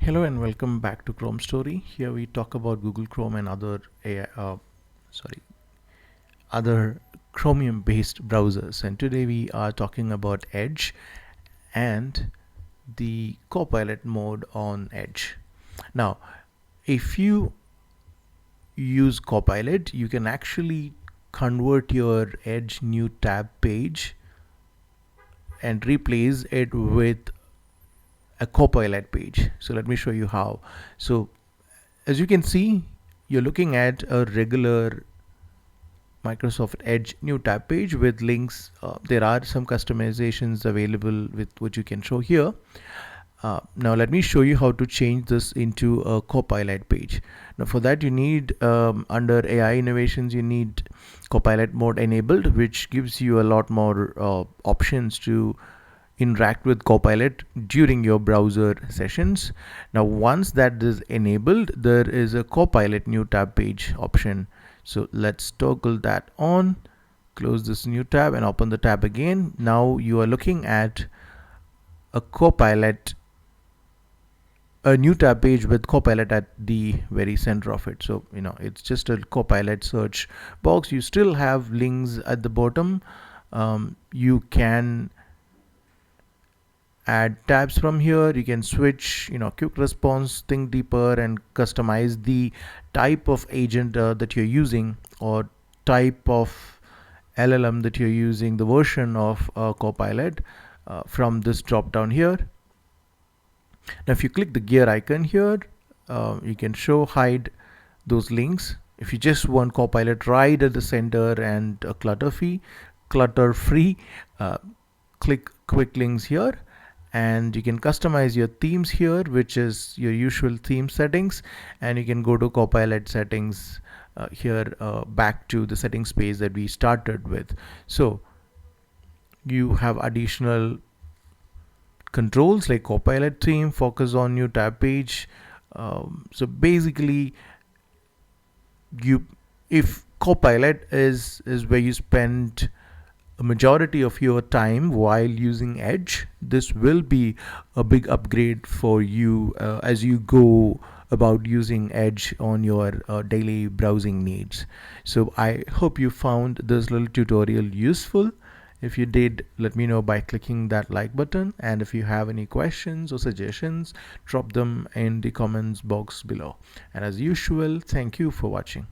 Hello and welcome back to Chrome Story. Here we talk about Google Chrome and other other Chromium-based browsers. And today we are talking about Edge and the Copilot mode on Edge. Now, if you use Copilot, you can actually convert your Edge new tab page and replace it with a Copilot page. So let me show you how. So as you can see, you're looking at a regular Microsoft Edge new tab page with links. There are some customizations available with what you can show here. Now let me show you how to change this into a Copilot page. Now for that you need under AI innovations, you need Copilot mode enabled, which gives you a lot more options to interact with Copilot during your browser sessions. Now once that is enabled, there is a Copilot new tab page option. So let's toggle that on, close this new tab and open the tab again. Now you are looking at a Copilot, a new tab page with Copilot at the very center of it. So it's just a Copilot search box. You still have links at the bottom. You can add tabs from here. You can switch, quick response, think deeper, and customize the type of agent that you're using, or type of LLM that you're using, the version of Copilot from this drop down here. Now if you click the gear icon here, you can hide those links. If you just want Copilot right at the center and clutter free, click quick links here. And you can customize your themes here, which is your usual theme settings, and you can go to Copilot settings here, back to the settings page that we started with. So you have additional controls like Copilot theme, focus on new tab page. So basically, if Copilot is where you spend a majority of your time while using Edge, this will be a big upgrade for you as you go about using Edge on your daily browsing needs. So I hope you found this little tutorial useful. If you did, let me know by clicking that like button, and if you have any questions or suggestions, drop them in the comments box below. And as usual, thank you for watching.